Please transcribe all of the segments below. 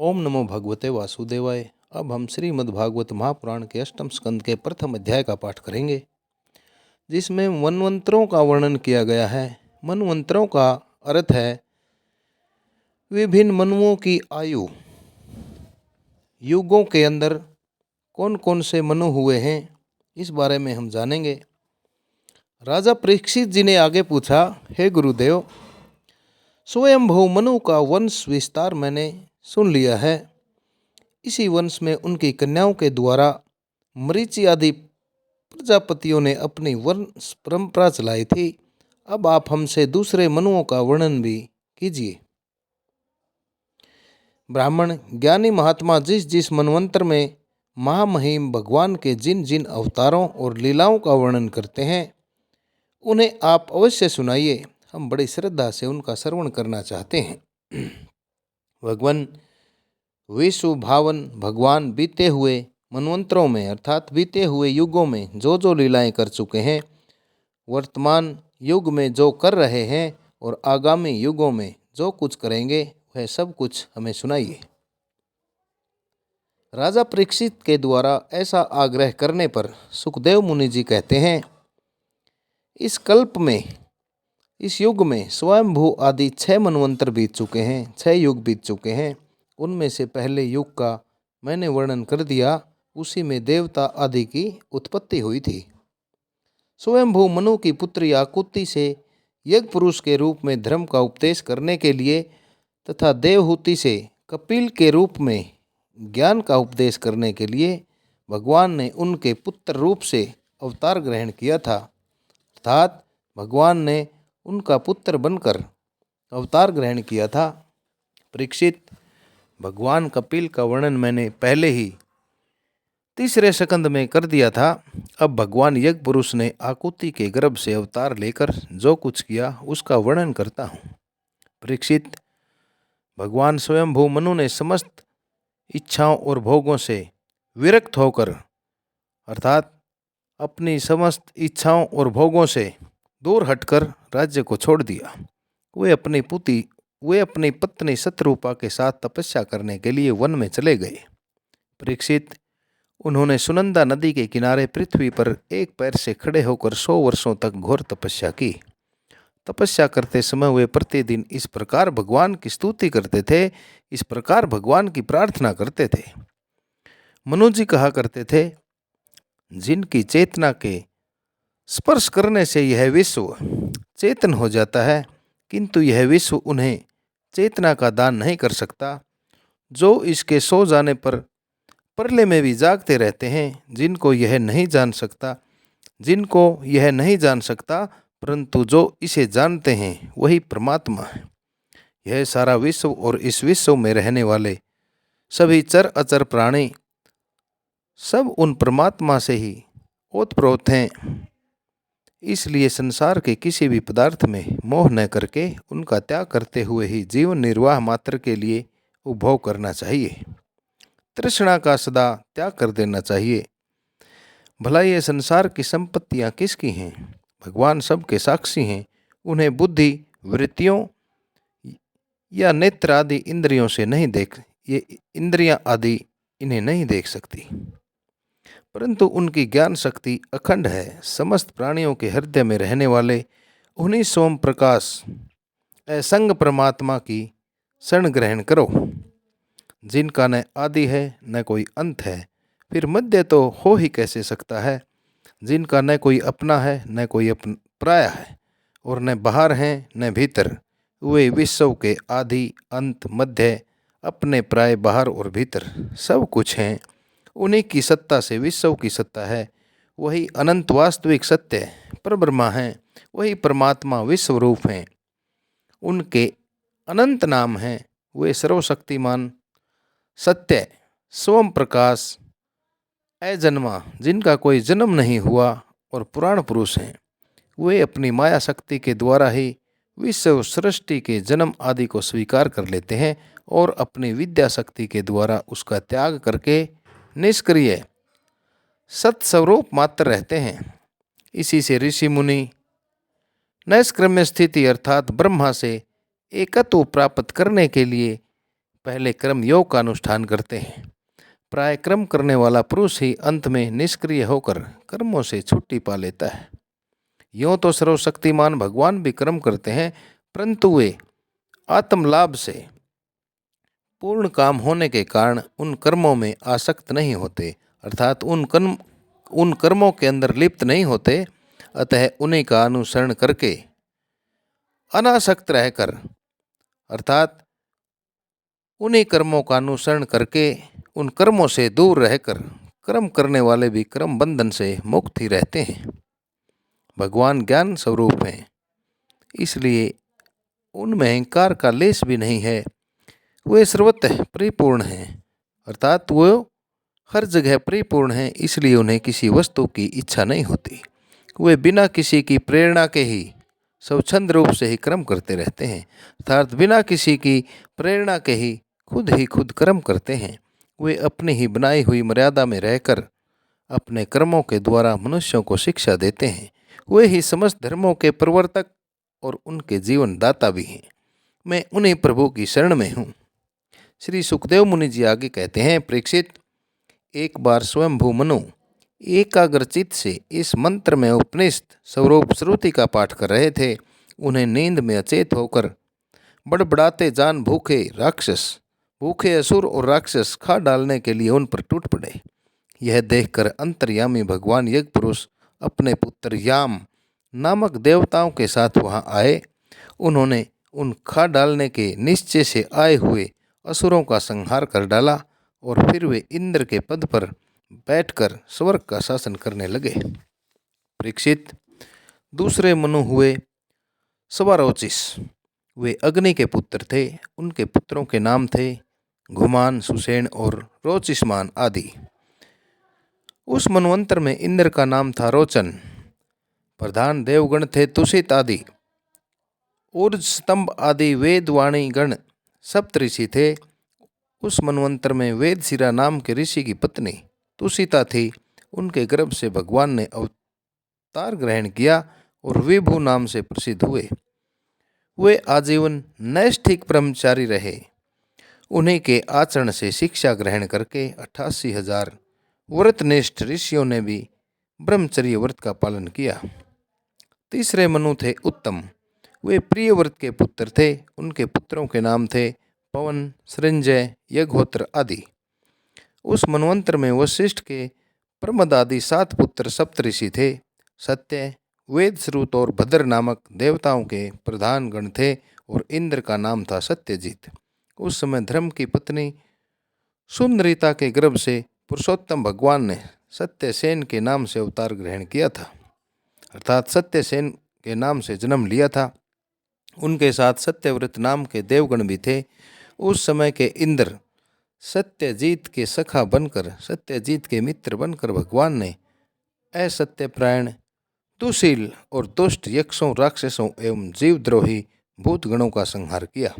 ओम नमो भगवते वासुदेवाय। अब हम श्रीमद् भागवत महापुराण के अष्टम स्कंद के प्रथम अध्याय का पाठ करेंगे, जिसमें मनवंतरों का वर्णन किया गया है। मनवंतरों का अर्थ है विभिन्न मनुओं की आयु। युगों के अंदर कौन कौन से मनु हुए हैं, इस बारे में हम जानेंगे। राजा परीक्षित जी ने आगे पूछा, हे गुरुदेव, स्वयंभू मनु का वंश विस्तार मैंने सुन लिया है। इसी वंश में उनकी कन्याओं के द्वारा मरीचि आदि प्रजापतियों ने अपनी वंश परंपरा चलाई थी। अब आप हमसे दूसरे मनुओं का वर्णन भी कीजिए। ब्राह्मण ज्ञानी महात्मा जिस जिस मनवंतर में महामहिम भगवान के जिन जिन अवतारों और लीलाओं का वर्णन करते हैं, उन्हें आप अवश्य सुनाइए। हम बड़ी श्रद्धा से उनका श्रवण करना चाहते हैं। भगवान विश्व भावन भगवान बीते हुए मनवंतरों में अर्थात बीते हुए युगों में जो जो लीलाएं कर चुके हैं, वर्तमान युग में जो कर रहे हैं और आगामी युगों में जो कुछ करेंगे, वह सब कुछ हमें सुनाइए। राजा परीक्षित के द्वारा ऐसा आग्रह करने पर सुखदेव मुनि जी कहते हैं, इस कल्प में, इस युग में स्वयंभू आदि 6 मनवंतर बीत चुके हैं, 6 युग बीत चुके हैं। उनमें से पहले युग का मैंने वर्णन कर दिया, उसी में देवता आदि की उत्पत्ति हुई थी। स्वयंभू मनु की पुत्री आकुति से यज्ञ पुरुष के रूप में धर्म का उपदेश करने के लिए तथा देवहूति से कपिल के रूप में ज्ञान का उपदेश करने के लिए भगवान ने उनके पुत्र रूप से अवतार ग्रहण किया था। अर्थात भगवान ने उनका पुत्र बनकर अवतार ग्रहण किया था। परीक्षित, भगवान कपिल का वर्णन मैंने पहले ही तीसरे स्कंद में कर दिया था। अब भगवान यज्ञ पुरुष ने आकुति के गर्भ से अवतार लेकर जो कुछ किया उसका वर्णन करता हूँ। परीक्षित, भगवान स्वयंभू मनु ने समस्त इच्छाओं और भोगों से विरक्त होकर अर्थात अपनी समस्त इच्छाओं और भोगों से दूर हटकर राज्य को छोड़ दिया। वे अपनी पत्नी शतरूपा के साथ तपस्या करने के लिए वन में चले गए। परीक्षित, उन्होंने सुनंदा नदी के किनारे पृथ्वी पर एक पैर से खड़े होकर 100 वर्षों तक घोर तपस्या की। तपस्या करते समय वे प्रतिदिन इस प्रकार भगवान की स्तुति करते थे, इस प्रकार भगवान की प्रार्थना करते थे। मनु जी कहा करते थे, जिनकी चेतना के स्पर्श करने से यह विश्व चेतन हो जाता है, किंतु यह विश्व उन्हें चेतना का दान नहीं कर सकता। जो इसके सो जाने पर प्रलय में भी जागते रहते हैं, जिनको यह नहीं जान सकता, परंतु जो इसे जानते हैं वही परमात्मा है। यह सारा विश्व और इस विश्व में रहने वाले सभी चर अचर प्राणी सब उन परमात्मा से ही ओतप्रोत हैं। इसलिए संसार के किसी भी पदार्थ में मोह न करके उनका त्याग करते हुए ही जीवन निर्वाह मात्र के लिए उपभोग करना चाहिए। तृष्णा का सदा त्याग कर देना चाहिए। भला ये संसार की संपत्तियां किसकी हैं? भगवान सबके साक्षी हैं। उन्हें बुद्धि, वृत्तियों या नेत्र आदि इंद्रियों से नहीं ये इंद्रियां आदि इन्हें नहीं देख सकती, परंतु उनकी ज्ञान शक्ति अखंड है। समस्त प्राणियों के हृदय में रहने वाले उन्हीं सोम प्रकाश असंग परमात्मा की शरण ग्रहण करो, जिनका न आदि है न कोई अंत है, फिर मध्य तो हो ही कैसे सकता है। जिनका न कोई अपना है न कोई पराया है, और न बाहर है न भीतर। वे विश्व के आदि अंत मध्य अपने प्राय बाहर और भीतर सब कुछ हैं। उन्हीं की सत्ता से विश्व की सत्ता है। वही अनंत वास्तविक सत्य परब्रह्मा हैं। वही परमात्मा विश्व रूप हैं। उनके अनंत नाम हैं। वे सर्वशक्तिमान सत्य स्वयं प्रकाश अजन्मा, जिनका कोई जन्म नहीं हुआ और पुराण पुरुष हैं। वे अपनी माया शक्ति के द्वारा ही विश्व सृष्टि के जन्म आदि को स्वीकार कर लेते हैं और अपनी विद्या शक्ति के द्वारा उसका त्याग करके निष्क्रिय सत्स्वरूप मात्र रहते हैं। इसी से ऋषि मुनि नैष्क्रम्य स्थिति अर्थात ब्रह्मा से एकत्व प्राप्त करने के लिए पहले कर्म योग का अनुष्ठान करते हैं। प्राय कर्म करने वाला पुरुष ही अंत में निष्क्रिय होकर कर्मों से छुट्टी पा लेता है। यों तो सर्वशक्तिमान भगवान भी कर्म करते हैं, परंतु वे आत्मलाभ से पूर्ण काम होने के कारण उन कर्मों में आसक्त नहीं होते, अर्थात उन कर्मों के अंदर लिप्त नहीं होते। अतः उन्हीं का अनुसरण करके अनासक्त रहकर, अर्थात उन्हीं कर्मों का अनुसरण करके उन कर्मों से दूर रहकर कर्म करने वाले भी कर्म बंधन से मुक्त ही रहते हैं। भगवान ज्ञान स्वरूप हैं, इसलिए उनमें अहंकार का लेश भी नहीं है। वे सर्वतः परिपूर्ण हैं, अर्थात वो हर जगह परिपूर्ण हैं, इसलिए उन्हें किसी वस्तु की इच्छा नहीं होती। वे बिना किसी की प्रेरणा के ही स्वच्छंद रूप से ही कर्म करते रहते हैं, अर्थात बिना किसी की प्रेरणा के ही खुद कर्म करते हैं। वे अपनी ही बनाई हुई मर्यादा में रहकर अपने कर्मों के द्वारा मनुष्यों को शिक्षा देते हैं। वे ही समस्त धर्मों के प्रवर्तक और उनके जीवन दाता भी हैं। मैं उन्हीं प्रभु की शरण में हूँ। श्री सुखदेव मुनि जी आगे कहते हैं, परीक्षित, एक बार स्वयंभू मनु एकाग्रचित से इस मंत्र में उपनिषद स्वरूप श्रुति का पाठ कर रहे थे। उन्हें नींद में अचेत होकर बड़बड़ाते जान भूखे असुर और राक्षस खा डालने के लिए उन पर टूट पड़े। यह देखकर अंतर्यामी भगवान यज्ञ पुरुष अपने पुत्र याम नामक देवताओं के साथ वहां आए। उन्होंने उन खा डालने के निश्चय से आए हुए असुरों का संहार कर डाला और फिर वे इंद्र के पद पर बैठकर स्वर्ग का शासन करने लगे। परीक्षित, दूसरे मनु हुए स्वरोचिस। वे अग्नि के पुत्र थे। उनके पुत्रों के नाम थे घुमान, सुषेण और रोचिष्मान आदि। उस मनवंतर में इंद्र का नाम था रोचन। प्रधान देवगण थे तुषित आदि। ऊर्ज स्तंभ आदि वेदवाणी गण सप्तऋषि थे। उस मनवंतर में वेदशिरा नाम के ऋषि की पत्नी तुषिता थी। उनके गर्भ से भगवान ने अवतार ग्रहण किया और विभु नाम से प्रसिद्ध हुए। वे आजीवन नैष्ठिक ब्रह्मचारी रहे। उन्हीं के आचरण से शिक्षा ग्रहण करके 88,000 व्रतनिष्ठ ऋषियों ने भी ब्रह्मचर्य व्रत का पालन किया। तीसरे मनु थे उत्तम। वे प्रिय व्रत के पुत्र थे। उनके पुत्रों के नाम थे पवन, सृंजय, यज्ञहोत्र आदि। उस मनवंतर में वशिष्ठ के प्रमद आदि 7 पुत्र सप्तऋषि थे। सत्य, वेदश्रुत और भद्र नामक देवताओं के प्रधान गण थे और इंद्र का नाम था सत्यजीत। उस समय धर्म की पत्नी सुंदरिता के गर्भ से पुरुषोत्तम भगवान ने सत्यसेन के नाम से अवतार ग्रहण किया था, अर्थात सत्यसेन के नाम से जन्म लिया था। उनके साथ सत्यव्रत नाम के देवगण भी थे। उस समय के इंद्र सत्यजीत के सखा बनकर, सत्यजीत के मित्र बनकर भगवान ने असत्यपरायण, दुशील और दुष्ट यक्षों, राक्षसों एवं जीवद्रोही भूतगणों का संहार किया।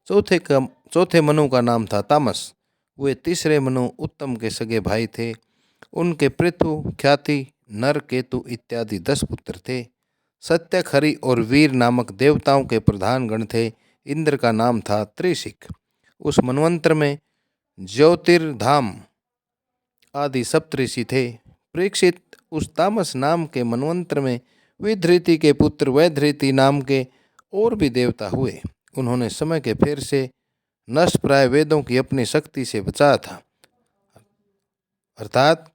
चौथे मनु का नाम था तामस। वे तीसरे मनु उत्तम के सगे भाई थे। उनके पृथु, ख्याति, नर, केतु इत्यादि 10 पुत्र थे। सत्यक, हरि और वीर नामक देवताओं के प्रधान गण थे। इंद्र का नाम था त्रिशिक। उस मनवंतर में ज्योतिर्धाम आदि सप्तऋषि थे। परीक्षित, उस तामस नाम के मनवंतर में विधृति के पुत्र वैधृति नाम के और भी देवता हुए। उन्होंने समय के फेर से नष्ट प्राय वेदों की अपनी शक्ति से बचाया था, अर्थात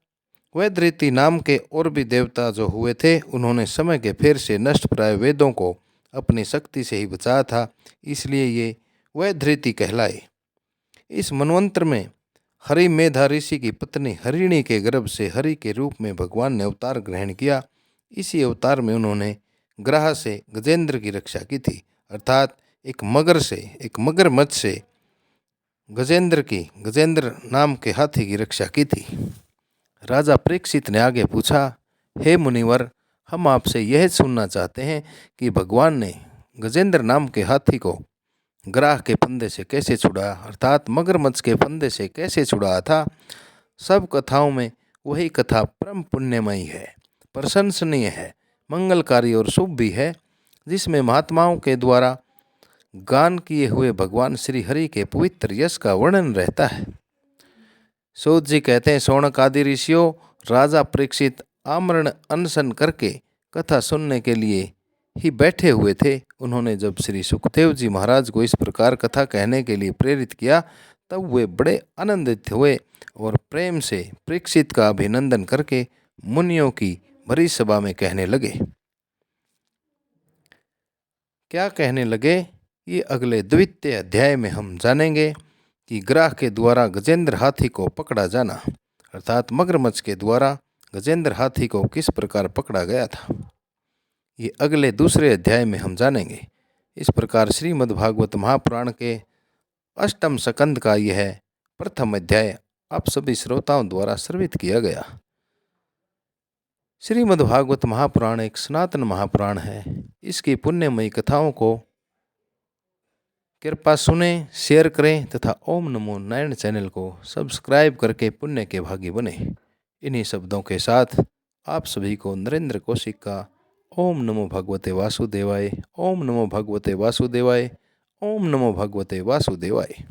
वैधृति नाम के और भी देवता जो हुए थे, उन्होंने समय के फेर से नष्ट प्राय वेदों को अपनी शक्ति से ही बचाया था, इसलिए ये वैधृति कहलाए। इस मनवंतर में हरि मेधा ऋषि की पत्नी हरिणी के गर्भ से हरि के रूप में भगवान ने अवतार ग्रहण किया। इसी अवतार में उन्होंने ग्रह से गजेंद्र की रक्षा की थी, अर्थात एक मगरमच्छ से गजेंद्र नाम के हाथी की रक्षा की थी। राजा परीक्षित ने आगे पूछा, हे मुनिवर, हम आपसे यह सुनना चाहते हैं कि भगवान ने गजेंद्र नाम के हाथी को ग्राह के फंदे से कैसे छुड़ाया, अर्थात मगरमच्छ के फंदे से कैसे छुड़ाया था। सब कथाओं में वही कथा परम पुण्यमयी है, प्रशंसनीय है, मंगलकारी और शुभ भी है, जिसमें महात्माओं के द्वारा गान किए हुए भगवान श्री हरि के पवित्र यश का वर्णन रहता है। सूत जी कहते हैं, शौनक आदि ऋषियों राजा परीक्षित आमरण अनशन करके कथा सुनने के लिए ही बैठे हुए थे। उन्होंने जब श्री सुखदेव जी महाराज को इस प्रकार कथा कहने के लिए प्रेरित किया तब वे बड़े आनंदित हुए और प्रेम से परीक्षित का अभिनंदन करके मुनियों की भरी सभा में कहने लगे। क्या कहने लगे, ये अगले द्वितीय अध्याय में हम जानेंगे कि ग्राह के द्वारा गजेंद्र हाथी को पकड़ा जाना, अर्थात मगरमच्छ के द्वारा गजेंद्र हाथी को किस प्रकार पकड़ा गया था, ये अगले दूसरे अध्याय में हम जानेंगे। इस प्रकार श्रीमद्भागवत महापुराण के अष्टम स्कंद का यह प्रथम अध्याय आप सभी श्रोताओं द्वारा श्रवित किया गया। श्रीमद्भागवत महापुराण एक सनातन महापुराण है। इसकी पुण्यमयी कथाओं को कृपया सुने, शेयर करें तथा ओम नमो नारायण चैनल को सब्सक्राइब करके पुण्य के भागी बने। इन्हीं शब्दों के साथ आप सभी को नरेंद्र कौशिक का ओम नमो भगवते वासुदेवाय, ओम नमो भगवते वासुदेवाय, ओम नमो भगवते वासुदेवाय।